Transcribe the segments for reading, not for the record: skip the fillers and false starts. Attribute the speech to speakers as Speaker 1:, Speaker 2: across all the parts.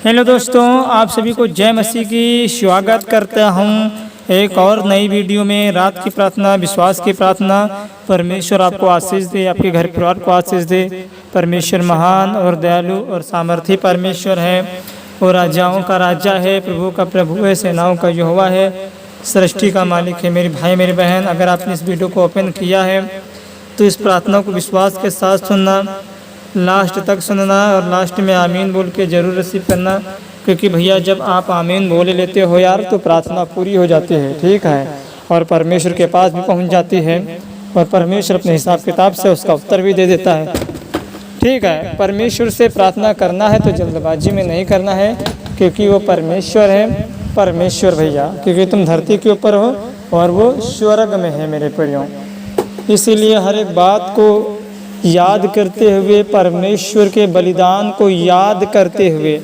Speaker 1: Hello दोस्तों, आप सभी को जय मसीह की स्वागत करता हूँ एक और नई वीडियो में। रात की प्रार्थना, विश्वास की प्रार्थना। परमेश्वर आपको आशीष दे, आपके घर परिवार को आशीष दे। परमेश्वर महान और दयालु और सामर्थी परमेश्वर है, और राजाओं का राजा है, प्रभु का प्रभु है, सेनाओं का यहोवा है, सृष्टि का मालिक है। मेरे भाई मेरी बहन, अगर आपने इस वीडियो को ओपन किया है तो इस प्रार्थना को विश्वास के साथ सुनना, लास्ट तक सुनना और लास्ट में आमीन बोल के ज़रूर रिसीव करना, क्योंकि भैया जब आप आमीन बोले लेते हो यार तो प्रार्थना पूरी हो जाती है, ठीक है, और परमेश्वर के पास भी पहुंच जाती है, और परमेश्वर अपने हिसाब किताब से उसका उत्तर भी दे देता है, ठीक है। परमेश्वर से प्रार्थना करना है तो जल्दबाजी में नहीं करना है, क्योंकि वो परमेश्वर है। परमेश्वर भैया, क्योंकि तुम धरती के ऊपर हो और वो स्वर्ग में है मेरे प्रियो। इसीलिए हर एक बात को याद करते हुए, परमेश्वर के बलिदान को याद करते हुए,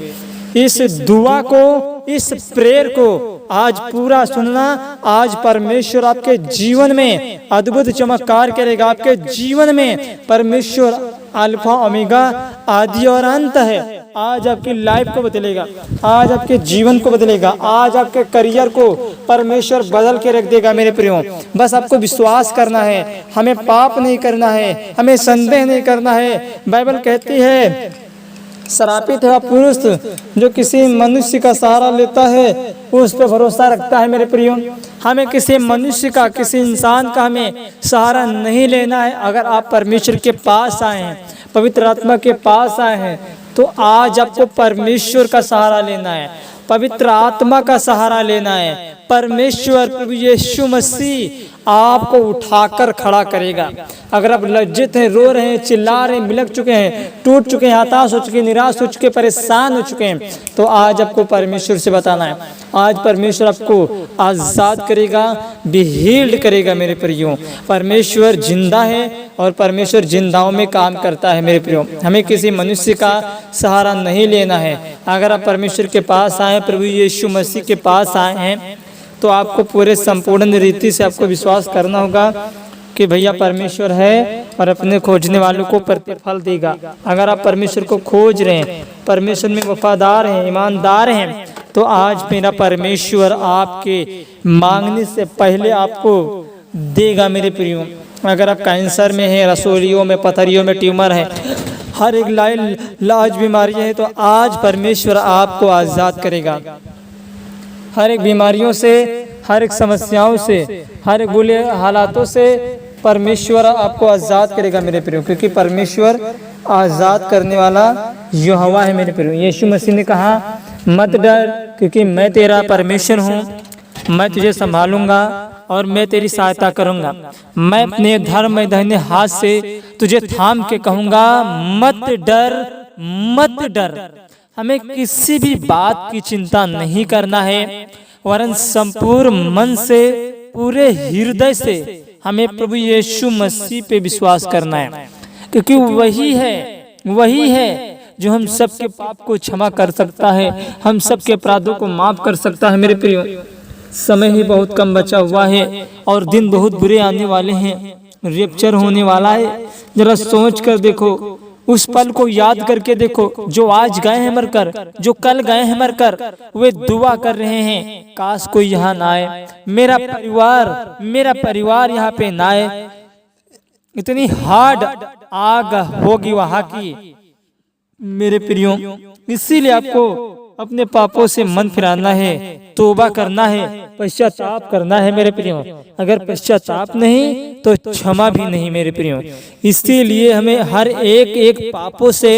Speaker 1: इस दुआ को, इस प्रेयर को आज पूरा सुनना। आज परमेश्वर आपके जीवन में अद्भुत चमत्कार करेगा। आपके जीवन में परमेश्वर अल्फा ओमेगा, आदि और अंत है। आज आपकी लाइफ को बदलेगा, आज आपके जीवन को बदलेगा, आज आपके करियर को परमेश्वर बदल के रख देगा मेरे प्रियो। बस आपको विश्वास करना है, हमें पाप नहीं करना है, हमें संदेह नहीं करना है। बाइबल कहती है श्रापित है वह पुरुष जो किसी मनुष्य का सहारा लेता है, उस पर भरोसा रखता है मेरे प्रियो। हमें किसी मनुष्य का, किसी इंसान का हमें सहारा नहीं लेना है। अगर आप परमेश्वर के पास आए हैं, पवित्र आत्मा के पास आए हैं, तो आज आपको परमेश्वर का सहारा लेना है, पवित्र आत्मा का सहारा लेना है। परमेश्वर प्रभु यीशु मसीह आपको उठाकर खड़ा करेगा। अगर आप लज्जित हैं, रो रहे हैं, चिल्ला रहे हैं, बिलख चुके हैं, टूट चुके हैं, हताश हो चुके हैं, निराश हो चुके हैं, परेशान हो चुके हैं, तो आज आपको परमेश्वर से बताना है। आज परमेश्वर आपको आज़ाद करेगा, बी हील्ड करेगा मेरे प्रियो। परमेश्वर जिंदा है और परमेश्वर जिंदाओं में काम करता है मेरे प्रियो। हमें किसी मनुष्य का सहारा नहीं लेना है। अगर आप परमेश्वर के पास आए, प्रभु यीशु मसीह के पास आए हैं, तो आपको पूरे संपूर्ण रीति से आपको विश्वास करना होगा कि भैया परमेश्वर है और अपने खोजने वालों को प्रतिफल देगा। अगर आप परमेश्वर को खोज रहे हैं, परमेश्वर में वफादार हैं, ईमानदार हैं, तो आज मेरा परमेश्वर आपके मांगने से पहले आपको देगा मेरे प्रियो। अगर आप कैंसर में हैं, रसोलियों में, पथरियों में ट्यूमर है, हर एक लाज बीमारियां हैं, तो आज परमेश्वर आपको आज़ाद करेगा हर एक बीमारियों से, हर एक समस्याओं से, हर एक बुरे हालातों से। परमेश्वर आपको आज़ाद करेगा मेरे प्रियो, क्योंकि परमेश्वर आज़ाद करने वाला यहोवा है मेरे प्रियो। यीशु मसीह ने कहा मत डर, क्योंकि मैं तेरा परमेश्वर हूँ, मैं तुझे संभालूंगा और मैं तेरी सहायता करूंगा। मैं अपने धर्म में दाहिने हाथ से तुझे थाम के कहूँगा मत डर, मत डर। हमें किसी भी बात की चिंता नहीं करना है, वरन संपूर्ण मन से, पूरे हृदय से हमें प्रभु यीशु मसीह पे विश्वास करना है, क्योंकि वही है जो हम सबके पाप को क्षमा कर सकता है, हम सबके अपराधों को माफ कर सकता है मेरे प्रियो। समय ही बहुत कम बचा हुआ है और दिन बहुत बुरे आने वाले हैं, रैप्चर होने वाला है। जरा सोच कर देखो, उस पल को याद करके देखो, जो आज गए हैं मरकर, जो कल गए हैं मरकर, वे दुआ कर रहे हैं काश कोई यहाँ ना आए, मेरा परिवार यहाँ पे ना आए। इतनी हार्ड आग होगी वहाँ की मेरे प्रियो। इसीलिए आपको अपने पापों से मन फिराना है, तौबा करना है, पश्चाताप करना है मेरे प्रियो। अगर पश्चाताप नहीं तो क्षमा भी नहीं मेरे प्रियो। इसीलिए हमें हर एक पापों से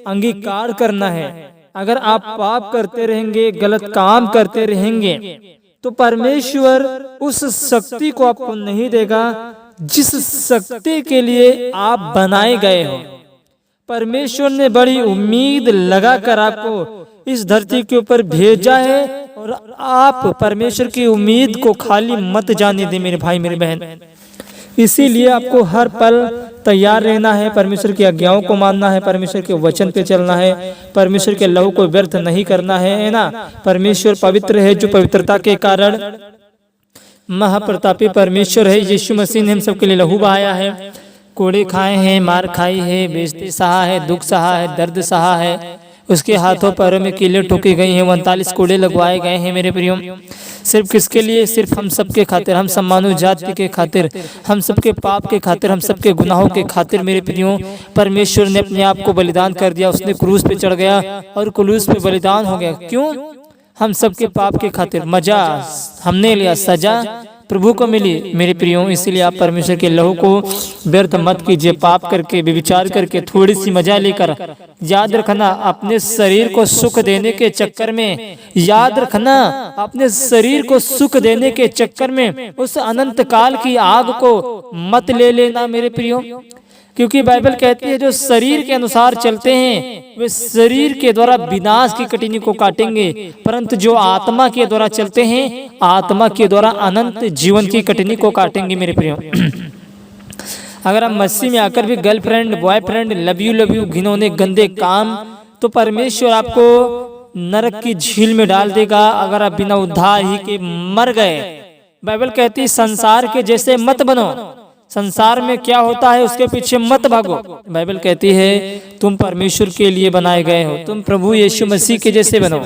Speaker 1: अंगीकार करना है। अगर आप पाप करते रहेंगे, गलत काम करते रहेंगे, तो परमेश्वर उस शक्ति को आपको नहीं देगा जिस शक्ति के लिए आप बनाए गए हो। परमेश्वर ने बड़ी उम्मीद लगाकर आपको इस धरती के ऊपर भेजा है, और आप परमेश्वर की उम्मीद को खाली मत जाने दें मेरे भाई मेरी बहन। इसीलिए आपको हर पल तैयार रहना है, परमेश्वर की आज्ञाओं को मानना है, परमेश्वर के वचन पे चलना है, परमेश्वर के लहू को व्यर्थ नहीं करना है ना। परमेश्वर पवित्र है, जो पवित्रता के कारण महाप्रतापी परमेश्वर है। यीशु मसीह ने हम सबके लिए लहू बहाया है, कोड़े खाए हैं, मार खाई है, बेइज्जती सहा है, दुख सहा है, दर्द सहा है, उसके हाथों पैरों में कीले ठोकी गई हैं, 39 कोड़े लगवाए गए हैं मेरे प्रियो। सिर्फ किसके लिए? सिर्फ हम सबके खातिर, हम सब मानव जाति के खातिर, हम सबके पाप के खातिर, हम सबके गुनाहों के खातिर मेरे प्रियो परमेश्वर ने अपने आप को बलिदान कर दिया। उसने क्रूस पे चढ़ गया और क्रूस पे बलिदान हो गया। क्यों? हम सबके पाप के खातिर। मजा हमने लिया, सजा प्रभु को मिली मेरे प्रियो। इसीलिए आप परमेश्वर के लहू को व्यर्थ मत कीजिए। पाप करके, विचार करके, थोड़ी सी मजा लेकर, याद रखना अपने शरीर को सुख देने के चक्कर में, याद रखना अपने शरीर को सुख देने के चक्कर में उस अनंत काल की आग को मत ले लेना मेरे प्रियो। क्योंकि बाइबल कहती है जो शरीर के अनुसार चलते हैं वे शरीर के द्वारा विनाश की कटनी को काटेंगे, परंतु जो आत्मा के द्वारा चलते हैं आत्मा के द्वारा अनंत जीवन की कटनी को काटेंगे मेरे प्रियो। अगर हम मसीह में आकर भी गर्लफ्रेंड, बॉयफ्रेंड, लव यू घिनौने गंदे काम, तो परमेश्वर आपको नरक की झील में डाल देगा अगर आप बिना उद्धार ही के मर गए। बाइबल कहती है संसार के जैसे मत बनो। संसार में क्या होता है उसके पीछे मत भागो। बाइबल कहती है तुम परमेश्वर के लिए बनाए गए हो, तुम प्रभु यीशु मसीह के जैसे बनो।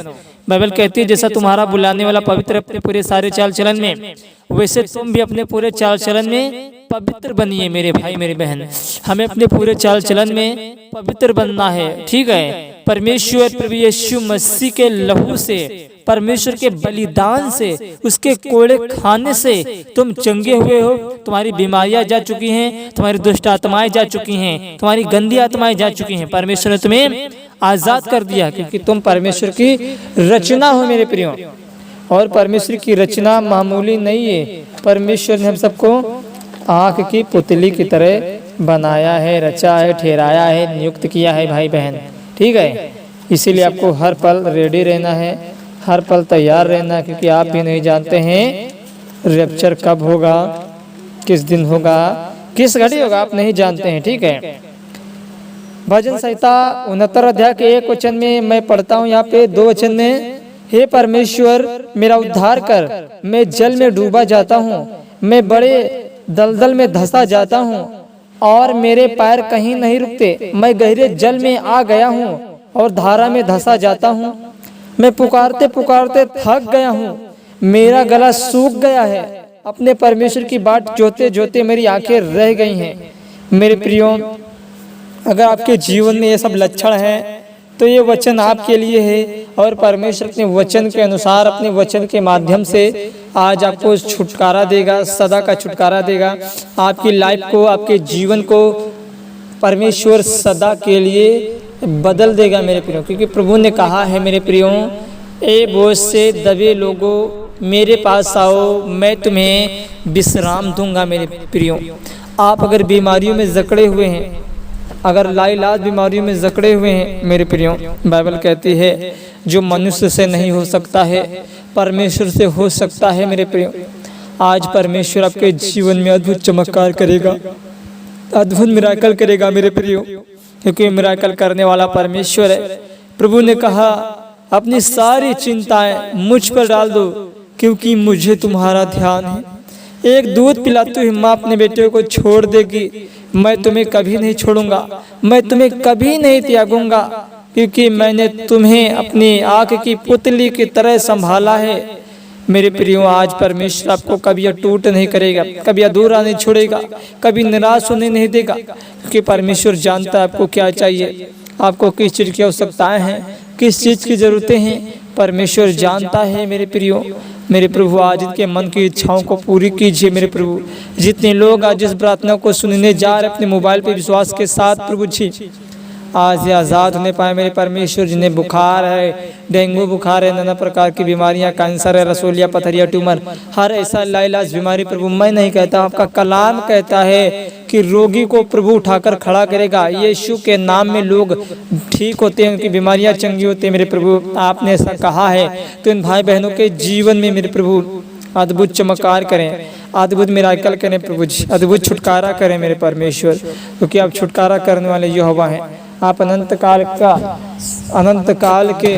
Speaker 1: बाइबल कहती है जैसा तुम्हारा बुलाने वाला पवित्र अपने पूरे सारे चाल चलन में, वैसे तुम भी अपने पूरे चाल चलन में पवित्र बनिए मेरे भाई मेरे बहन। हमें अपने पूरे चाल चलन में पवित्र बनना है, ठीक है। परमेश्वर प्रभु यीशु मसीह के लहू से, परमेश्वर के बलिदान से, उसके कोड़े खाने से तुम चंगे हुए हो। तुम्हारी बीमारियां जा चुकी हैं, तुम्हारी दुष्ट आत्माएं जा चुकी हैं, तुम्हारी गंदी आत्माएं जा चुकी हैं। परमेश्वर ने तुम्हें आजाद कर दिया क्योंकि तुम परमेश्वर की रचना हो मेरे प्रियो। और परमेश्वर की रचना मामूली नहीं है। परमेश्वर ने हम सबको आँख की पुतली की तरह बनाया है, रचा है, ठहराया है, नियुक्त किया है भाई बहन, ठीक है। इसीलिए आपको हर पल रेडी रहना है, हर पल तैयार रहना है, क्योंकि आप भी नहीं जानते हैं रैप्चर कब होगा, किस दिन होगा, किस घड़ी होगा, आप नहीं जानते हैं, ठीक है। भजन संहिता 69 अध्याय के 1 वचन में मैं पढ़ता हूँ, यहाँ पे 2 वचन में, हे परमेश्वर मेरा उद्धार कर, मैं जल में डूबा जाता हूँ, मैं बड़े दलदल में धंसा जाता हूँ और मेरे पैर कहीं नहीं रुकते। मैं गहरे जल में आ गया हूँ और धारा में धंसा जाता हूँ। मैं पुकारते पुकारते थक गया हूँ, मेरा गला सूख गया है। अपने परमेश्वर की बाट जोते जोते मेरी आंखें रह गई हैं। मेरे प्रियो, अगर आपके जीवन में ये सब लक्षण हैं तो ये वचन आपके लिए है। और परमेश्वर अपने वचन के अनुसार, अपने वचन के माध्यम से आज आपको छुटकारा देगा, सदा का छुटकारा देगा। आपकी लाइफ को, आपके जीवन को परमेश्वर सदा के लिए बदल देगा मेरे प्रियो। क्योंकि प्रभु ने कहा है मेरे प्रियो, ए बोझ से दबे लोगों मेरे पास आओ, मैं तुम्हें विश्राम दूंगा मेरे प्रियो। आप अगर बीमारियों में जकड़े हुए हैं, अगर लाइलाज बीमारियों में जकड़े हुए हैं मेरे प्रियो, बाइबल कहती है जो मनुष्य से नहीं हो सकता है परमेश्वर से हो सकता है मेरे प्रियो। आज परमेश्वर आपके जीवन में अद्भुत चमत्कार करेगा, अद्भुत मिराकल करेगा मेरे प्रियो, क्योंकि मिराकल करने वाला परमेश्वर है। प्रभु ने कहा अपनी सारी चिंताएं मुझ पर डाल दो क्योंकि मुझे तुम्हारा ध्यान है। एक दूध पिलाती हुई माँ अपने बेटे को छोड़ देगी, मैं तुम्हें कभी नहीं छोड़ूंगा, मैं तुम्हें कभी नहीं त्यागूंगा, क्योंकि मैंने तुम्हें अपनी आँख की पुतली की तरह संभाला है। मेरे प्रियो, आज परमेश्वर आपको कभी अटूट नहीं करेगा, कभी अधूरा नहीं छोड़ेगा, कभी निराश होने नहीं देगा, क्योंकि परमेश्वर जानता है आपको क्या चाहिए, आपको किस चीज़ की आवश्यकताएं हैं, किस चीज़ की ज़रूरतें हैं। परमेश्वर जानता है मेरे प्रियो। मेरे प्रभु आज इनके मन की इच्छाओं को पूरी कीजिए मेरे प्रभु। जितने लोग आज इस प्रार्थना को सुनने जा रहे अपने मोबाइल पे विश्वास के साथ प्रभु जी आज ये आज़ाद होने पाए मेरे परमेश्वर। जिन्हें बुखार है, डेंगू बुखार है, नाना प्रकार की बीमारियां, कैंसर है, रसोलिया, पथरिया, ट्यूमर, हर ऐसा लाइलाज बीमारी प्रभु मैं नहीं कहता, आपका कलाम कहता है कि रोगी को प्रभु उठाकर खड़ा करेगा। यीशु के नाम में लोग ठीक होते हैं, उनकी बीमारियां चंगी होती हैं मेरे प्रभु। आपने ऐसा कहा है तो इन भाई बहनों के जीवन में मेरे प्रभु अद्भुत चमत्कार करें, अद्भुत मिराकल करें प्रभु जी, अद्भुत छुटकारा करें मेरे परमेश्वर, क्योंकि आप छुटकारा करने वाले यहोवा हैं। आप अनंत काल के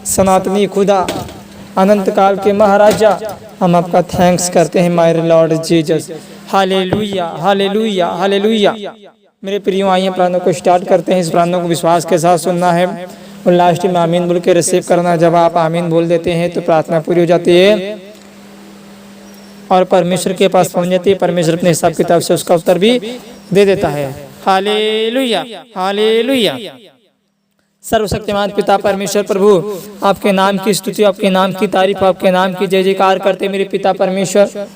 Speaker 1: सनातनी खुदा, अनंत काल के महाराजा, हम आपका थैंक्स करते हैं my Lord Jesus. Hallelujah, hallelujah, hallelujah. मेरे प्रियो, आइए प्रार्थना को स्टार्ट करते हैं। इस प्रार्थना को विश्वास के साथ सुनना है और लास्ट में आमीन बोल के रिसीव करना। जब आप आमीन बोल देते हैं तो प्रार्थना पूरी हो जाती है और परमेश्वर के पास पहुंच जाती है। परमेश्वर अपने हिसाब किताब से उसका उत्तर भी दे देता है। Hallelujah, hallelujah. सर्वशक्तिमान पिता परमेश्वर प्रभु, आपके नाम की स्तुति, आपके नाम की तारीफ, आपके नाम की जय जयकार करते मेरे पिता परमेश्वर।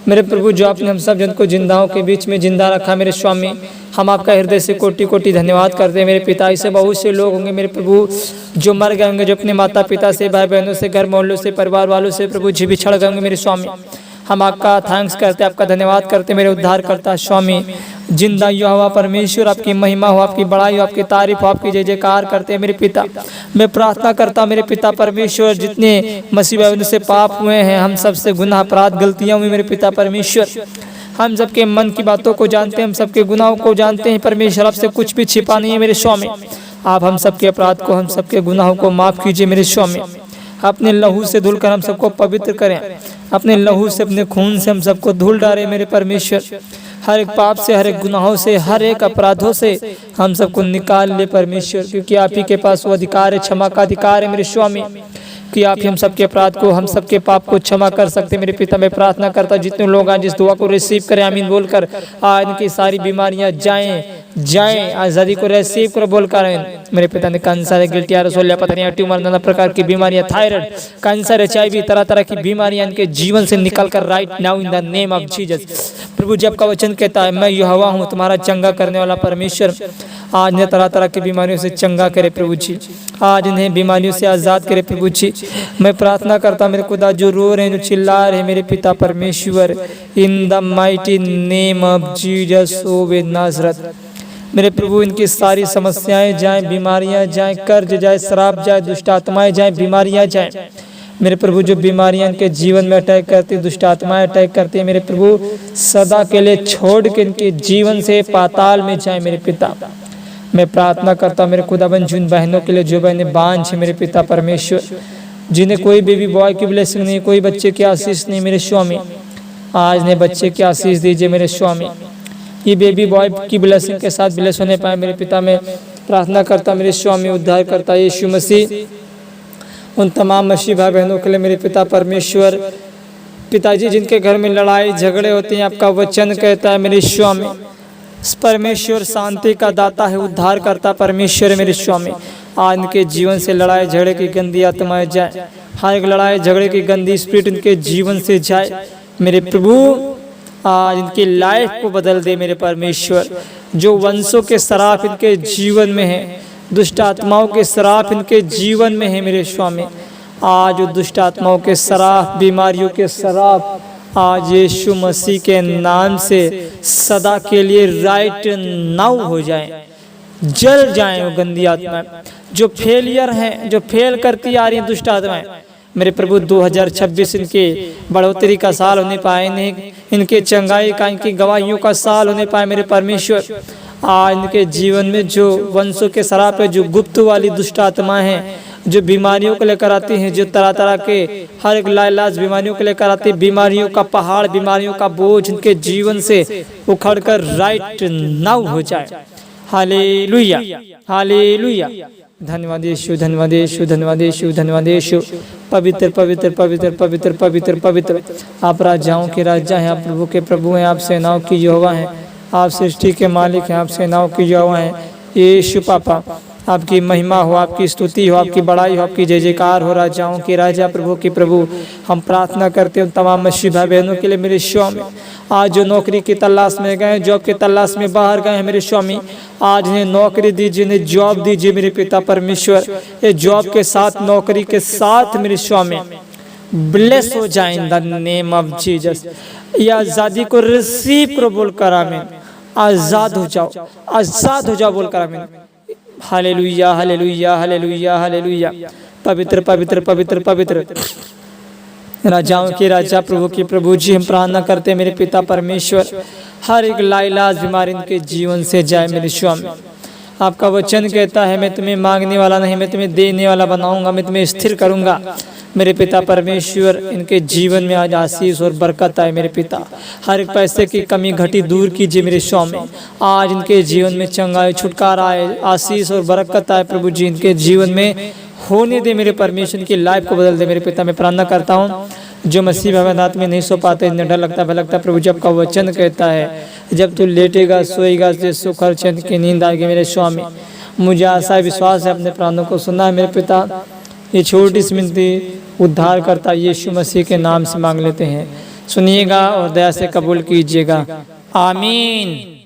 Speaker 1: मेरे प्रभु, जो आपने हम सब जन को जिंदाओं के बीच में जिंदा रखा मेरे स्वामी, हम आपका हृदय से कोटि कोटि धन्यवाद करते हैं मेरे पिता। ऐसे बहुत से लोग होंगे मेरे प्रभु जो मर गए होंगे, जो अपने माता पिता से, भाई बहनों से, घर मोहल्लों से, परिवार वालों से प्रभु जी बिछड़ गए होंगे मेरे स्वामी। हम आपका थैंक्स करते, आपका धन्यवाद करते मेरे उद्धार करता स्वामी। जिंदा यहोवा परमेश्वर, आपकी महिमा हो, आपकी बड़ाई हो, आपकी तारीफ हो, आपकी जय जयकार करते हैं मेरे पिता। मैं प्रार्थना करता मेरे पिता परमेश्वर, जितने मसीह भाई से पाप हुए हैं, हम सबसे गुनाह अपराध गलतियां हुई मेरे पिता परमेश्वर, हम सबके मन की बातों को जानते हैं, हम सबके गुनाहों को जानते हैं परमेश्वर। आपसे कुछ भी छिपा नहीं है मेरे स्वामी। आप हम सबके अपराध को, हम सबके गुनाहों को माफ कीजिए मेरे स्वामी। अपने लहू से धुलकर हम सबको पवित्र करें, अपने लहू से, अपने खून से हम सबको धुल डालें मेरे परमेश्वर। हर एक पाप से, हर एक गुनाहों से, हर एक अपराधों से हम सबको निकाल ले परमेश्वर, क्योंकि आप ही के पास वो अधिकार है, क्षमा का अधिकार है मेरे स्वामी, कि आप ही हम सबके अपराध को, हम सबके पाप को क्षमा कर सकते मेरे पिता। मैं प्रार्थना करता जितने लोग आज इस दुआ को रिसीव करें आमीन बोलकर, आज इनकी सारी बीमारियां जाएं जाएं, आज़ादी को रिसीव करो बोलकर मेरे पिता ने। कैंसर, गिल्टिया, रसोलिया, पथरियां, ट्यूमर, नाना प्रकार की बीमारियां, थायराइड, कैंसर, HIV, तरह तरह की बीमारियां इनके जीवन से निकल कर right now in the name of Jesus. प्रभु जब का वचन कहता है मैं यहोवा हूँ तुम्हारा चंगा करने वाला परमेश्वर, आज इन्हें तरह तरह की बीमारियों से चंगा करे प्रभु जी, आज इन्हें बीमारियों से आज़ाद करे प्रभु जी। मैं प्रार्थना करता मेरे खुदा जो रो रहे हैं, जो चिल्ला रहे हैं मेरे पिता परमेश्वर, in the mighty name of Jesus of Nazareth मेरे प्रभु, इनकी सारी समस्याएं जाएं, बीमारियां जाएं, कर्ज जाए, शराब जाए, दुष्ट आत्माएं जाएं, बीमारियां जाएं मेरे प्रभु। जो बीमारियां इनके जीवन में अटैक करती, दुष्ट आत्माएं अटैक करती है मेरे प्रभु, सदा के लिए छोड़ के इनके जीवन से पाताल में जाए मेरे पिता। मैं प्रार्थना करता मेरे खुदाबंद जिन बहनों के लिए जो बहनें बांझ है मेरे पिता परमेश्वर, जिन्हें कोई बेबी बॉय की ब्लेसिंग नहीं, कोई बच्चे की आशीष नहीं मेरे स्वामी, आज ने बच्चे की आशीष दीजिए मेरे स्वामी। ये बेबी बॉय की ब्लेसिंग के साथ ब्लेस होने पाए मेरे पिता। में प्रार्थना करता मेरे स्वामी उद्धार करता यीशु मसीह उन तमाम मसीह भाई बहनों के लिए मेरे पिता परमेश्वर। पिताजी जिनके घर में लड़ाई झगड़े होते हैं, आपका वचन कहता है मेरे स्वामी परमेश्वर शांति का दाता है, उद्धार करता परमेश्वर मेरे स्वामी। आज इनके जीवन से लड़ाई झगड़े की गंदी आत्माएं जाए, हर एक लड़ाई झगड़े की गंदी स्पिरिट इनके जीवन से जाए मेरे प्रभु। आज इनकी लाइफ को बदल दे मेरे परमेश्वर। जो वंशों के शराप इनके जीवन में है, दुष्ट आत्माओं के शराप इनके जीवन में है मेरे स्वामी, आज दुष्ट आत्माओं के शराप, बीमारियों के शराप आज यीशु मसीह के नाम से सदा के लिए राइट नाउ हो जाए, जल जाए वो गंदी आत्माएं जो फेलियर हैं, जो फेल करती आ रही हैं दुष्ट आत्माएं मेरे प्रभु। 2026 इनके बढ़ोतरी का साल होने पाए, नहीं इनके चंगाई का, इनकी गवाहियों का साल होने पाए मेरे परमेश्वर। आज इनके जीवन में जो वंशों के शराप है, जो गुप्त वाली दुष्ट आत्मा है, जो बीमारियों को लेकर आती हैं, जो तरह तरह के हर एक लाइलाज बीमारियों को लेकर आती है, बीमारियों का पहाड़, बीमारियों का बोझ इनके जीवन से उखड़कर राइट नाउ हो जाए। Hallelujah, hallelujah. धन्यवाद यीशु, धन्यवाद यीशु, धन्यवाद यीशु, धन्यवाद यीशु। पवित्र पवित्र पवित्र पवित्र पवित्र पवित्र आप राजाओं के राजा हैं, आप प्रभु के प्रभु हैं, आप सेनाओं की यहोवा हैं, आप सृष्टि के मालिक हैं, आप सेनाओं की यहोवा हैं। यीशु पापा आपकी महिमा हो, आपकी स्तुति हो, आपकी बड़ाई हो, आपकी जय जयकार हो, राजाओं के राजा, प्रभु के प्रभु। हम प्रार्थना करते हैं तमाम मसीह भाई बहनों के लिए मेरे स्वामी, आज जो नौकरी की तलाश में गए, जॉब की तलाश में बाहर गए हैं मेरे स्वामी, आज इन्हें नौकरी दीजिए, इन्हें जॉब दीजिए मेरे पिता परमेश्वर। ये जॉब के साथ, नौकरी के साथ मेरे स्वामी ब्लेस हो जाए इन द नेम ऑफ जीसस। ये आज़ादी को रिसीव करो बोलकर आमीन। आज़ाद हो जाओ, आज़ाद हो जाओ बोलकर आमीन। Hallelujah, hallelujah, hallelujah, hallelujah. पवित्र पवित्र पवित्र पवित्र राजाओं के राजा, प्रभु के प्रभु जी, हम प्रार्थना करते हैं मेरे पिता परमेश्वर, हर एक लाइलाज बीमारी इनके जीवन से जाए मेरे स्वामी। आपका वचन कहता है मैं तुम्हें मांगने वाला नहीं, मैं तुम्हें देने वाला बनाऊंगा, मैं तुम्हें स्थिर करूंगा। मेरे पिता परमेश्वर इनके जीवन में आज आशीष और बरकत आए मेरे पिता। हर एक पैसे की कमी घटी दूर कीजिए मेरे स्वामी। आज इनके जीवन में चंगाई छुटकारा आए, आशीष और बरकत आए प्रभु जी इनके जीवन में होने दे मेरे परमेश्वर की लाइफ को बदल दे मेरे पिता। मैं प्रार्थना करता हूँ जो मसीह भवन में नहीं सो पाते, इन्हें डर लगता भय प्रभु जी आपका वचन कहता है जब तू लेटेगा सोएगा से सुख और चैन की नींद आएगी मेरे स्वामी। मुझे आशा विश्वास है अपने प्राणों को सुना है मेरे पिता। ये छोटी सी विनती उद्धार करता यीशु मसीह के नाम से मांग लेते हैं, सुनिएगा और दया से कबूल कीजिएगा, आमीन।